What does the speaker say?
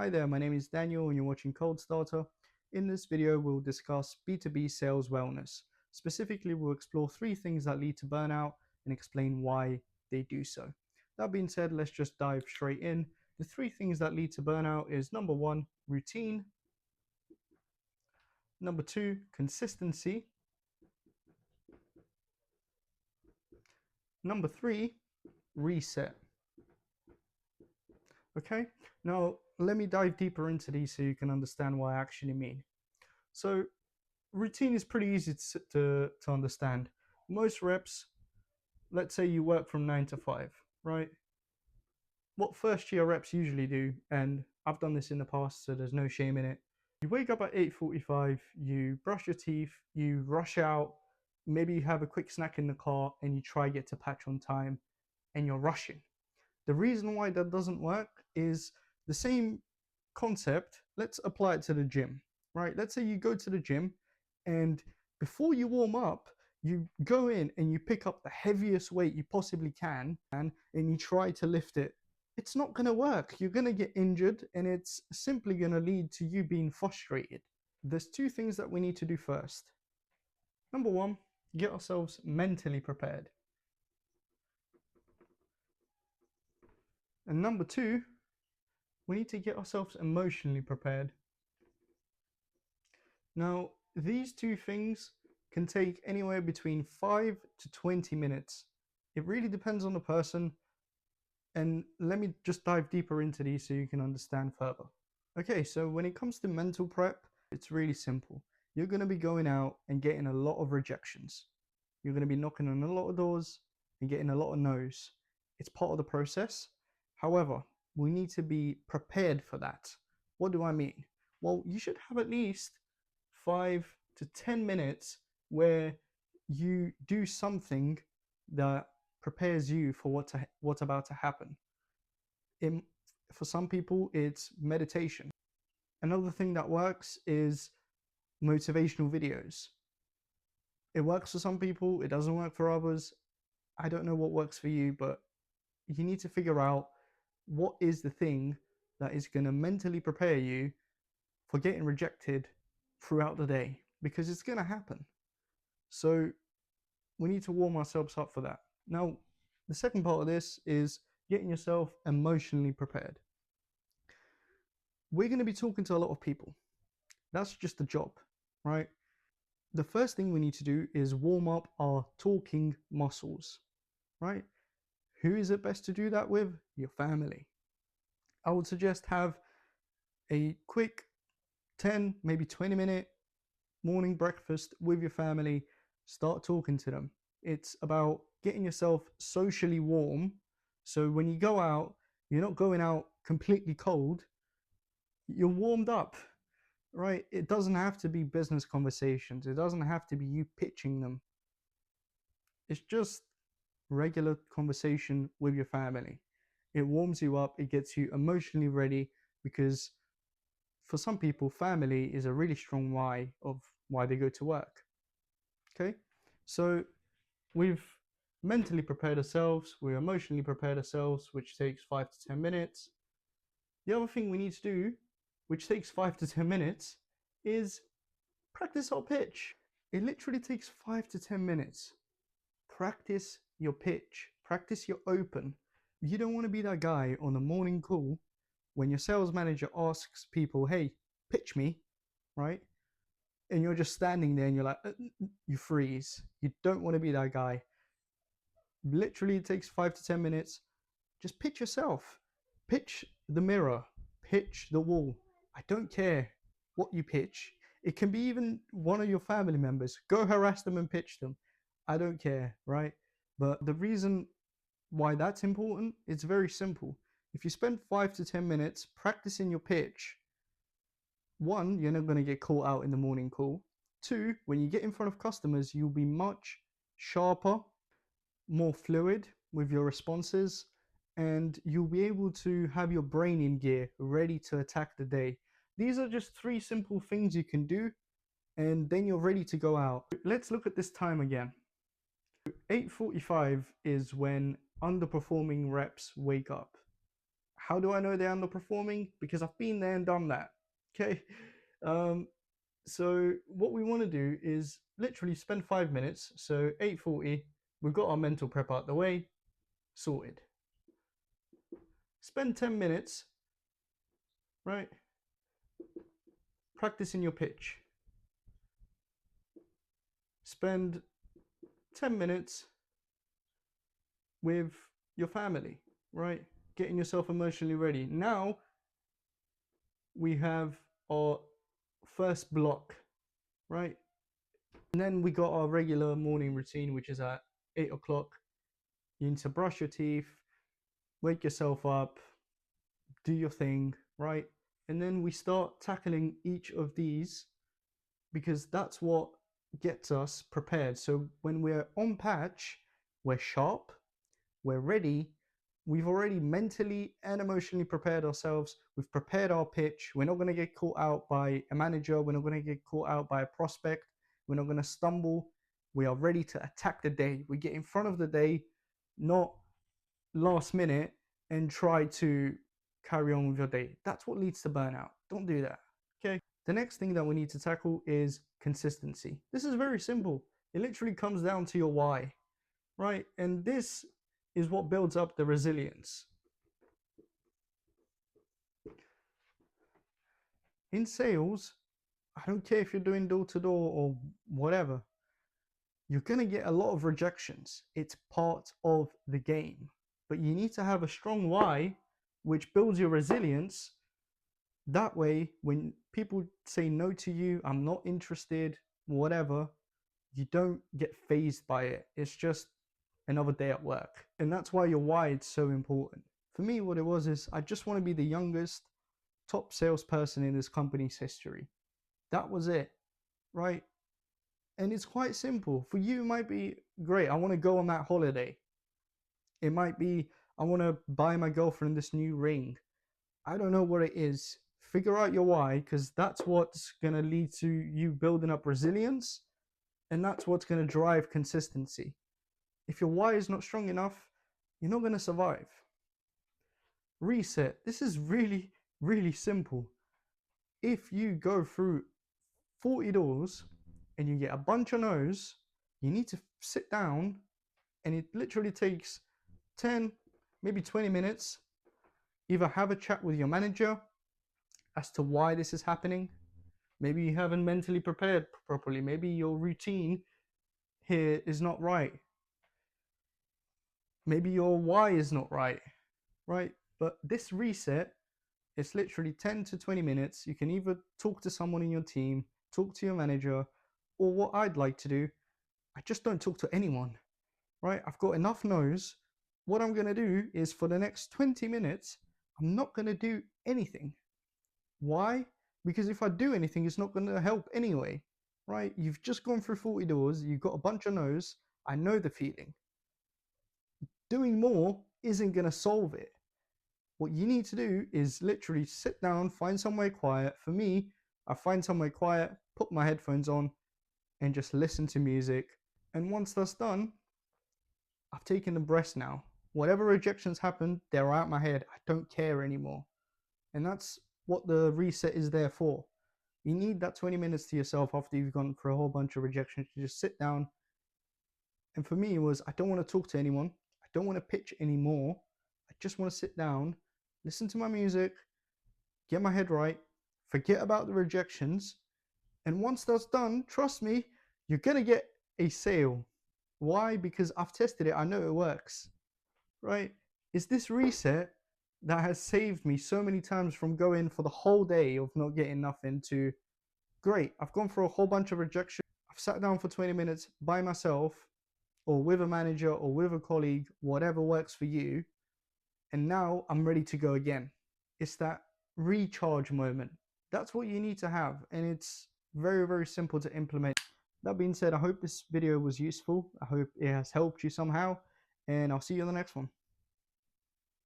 Hi there, my name is Daniel and you're watching Cold Starter. In this video, we'll discuss B2B Sales Wellness. Specifically, we'll explore 3 things that lead to burnout and explain why they do so. That being said, let's just dive straight in. The 3 things that lead to burnout is number 1, routine. Number 2, consistency. Number 3, reset. Okay, now let me dive deeper into these so you can understand what I actually mean. So routine is pretty easy to understand. Most reps, let's say you work from 9 to 5, right? What first year reps usually do, and I've done this in the past, so there's no shame in it. You wake up at 8:45, you brush your teeth, you rush out, maybe you have a quick snack in the car and you try get to patch on time and you're rushing. The reason why that doesn't work is the same concept. Let's apply it to the gym, right? Let's say you go to the gym and before you warm up, you go in and you pick up the heaviest weight you possibly can and you try to lift it. It's not going to work. You're going to get injured and it's simply going to lead to you being frustrated. There's 2 things that we need to do first. Number 1, get ourselves mentally prepared. And number 2, we need to get ourselves emotionally prepared. Now, these 2 things can take anywhere between 5 to 20 minutes. It really depends on the person. And let me just dive deeper into these so you can understand further. Okay, so when it comes to mental prep, it's really simple. You're going to be going out and getting a lot of rejections. You're going to be knocking on a lot of doors and getting a lot of no's. It's part of the process. However, we need to be prepared for that. What do I mean? Well, you should have at least 5 to 10 minutes where you do something that prepares you for what's about to happen. For some people, it's meditation. Another thing that works is motivational videos. It works for some people, it doesn't work for others. I don't know what works for you, but you need to figure out what is the thing that is going to mentally prepare you for getting rejected throughout the day, because it's going to happen. So we need to warm ourselves up for that. Now, the second part of this is getting yourself emotionally prepared. We're going to be talking to a lot of people. That's just the job, right? The first thing we need to do is warm up our talking muscles, right? Who is it best to do that with? Your family. I would suggest have a quick 10, maybe 20-minute morning breakfast with your family. Start talking to them. It's about getting yourself socially warm. So when you go out, you're not going out completely cold. You're warmed up, right? It doesn't have to be business conversations. It doesn't have to be you pitching them. It's just regular conversation with your family. It warms you up. It gets you emotionally ready, because for some people, family is a really strong why of why they go to work. Okay, so we've mentally prepared ourselves, we're emotionally prepared ourselves, which takes 5 to 10 minutes. The other thing we need to do, which takes 5 to 10 minutes, is practice our pitch. It literally takes 5 to 10 minutes. Practice your pitch, practice your open. You don't want to be that guy on the morning call when your sales manager asks people, hey, pitch me, right? And you're just standing there and you're like, you freeze. You don't want to be that guy. Literally, it takes 5 to 10 minutes. Just pitch yourself. Pitch the mirror. Pitch the wall. I don't care what you pitch. It can be even one of your family members. Go harass them and pitch them. I don't care, right? But the reason why that's important, it's very simple. If you spend 5 to 10 minutes practicing your pitch, 1, you're not going to get caught out in the morning call. 2, when you get in front of customers, you'll be much sharper, more fluid with your responses, and you'll be able to have your brain in gear, ready to attack the day. These are just 3 simple things you can do, and then you're ready to go out. Let's look at this time again. 8:45 is when underperforming reps wake up. How do I know they're underperforming? Because I've been there and done that. Okay. So what we want to do is literally spend 5 minutes. So 8:40, we've got our mental prep out the way, sorted. Spend 10 minutes, right, practicing your pitch. Spend 10 minutes with your family, right? Getting yourself emotionally ready. Now we have our first block, right? And then we got our regular morning routine, which is at 8 o'clock. You need to brush your teeth, wake yourself up, do your thing, right? And then we start tackling each of these because that's what gets us prepared. So when we're on patch, we're sharp, we're ready. We've already mentally and emotionally prepared ourselves. We've prepared our pitch. We're not going to get caught out by a manager. We're not going to get caught out by a prospect. We're not going to stumble. We are ready to attack the day. We get in front of the day, not last minute, and try to carry on with your day. That's what leads to burnout. Don't do that. Okay. The next thing that we need to tackle is consistency. This is very simple. It literally comes down to your why, right? And this is what builds up the resilience. In sales, I don't care if you're doing door to door or whatever, you're going to get a lot of rejections. It's part of the game. But you need to have a strong why, which builds your resilience. That way, when people say no to you, I'm not interested, whatever, you don't get fazed by it. It's just another day at work. And that's why your why is so important. For me, what it was is I just want to be the youngest top salesperson in this company's history. That was it, right? And it's quite simple. For you, it might be great. I want to go on that holiday. It might be, I want to buy my girlfriend this new ring. I don't know what it is. Figure out your why, because that's what's going to lead to you building up resilience. And that's what's going to drive consistency. If your why is not strong enough, you're not going to survive. Reset. This is really, really simple. If you go through 40 doors and you get a bunch of no's, you need to sit down, and it literally takes 10, maybe 20 minutes. Either have a chat with your manager as to why this is happening. Maybe you haven't mentally prepared properly. Maybe your routine here is not right. Maybe your why is not right, right? But this reset, it's literally 10 to 20 minutes. You can either talk to someone in your team, talk to your manager, or what I'd like to do, I just don't talk to anyone, right? I've got enough no's. What I'm going to do is for the next 20 minutes, I'm not going to do anything. Why? Because if I do anything, it's not going to help anyway, right? You've just gone through 40 doors. You've got a bunch of no's. I know the feeling. Doing more isn't going to solve it. What you need to do is literally sit down, find somewhere quiet. For me, I find somewhere quiet, put my headphones on, and just listen to music. And once that's done, I've taken a breath now. Whatever rejections happen, they're out my head. I don't care anymore. And that's what the reset is there for. You need that 20 minutes to yourself after you've gone through a whole bunch of rejections to just sit down. And for me, it was, I don't want to talk to anyone. I don't want to pitch anymore. I just want to sit down, listen to my music, get my head right, forget about the rejections. And once that's done, trust me, you're going to get a sale. Why? Because I've tested it. I know it works, right? It's this reset that has saved me so many times from going for the whole day of not getting nothing to, great, I've gone for a whole bunch of rejection. I've sat down for 20 minutes by myself or with a manager or with a colleague, whatever works for you. And now I'm ready to go again. It's that recharge moment. That's what you need to have. And it's very, very simple to implement. That being said, I hope this video was useful. I hope it has helped you somehow. And I'll see you in the next one.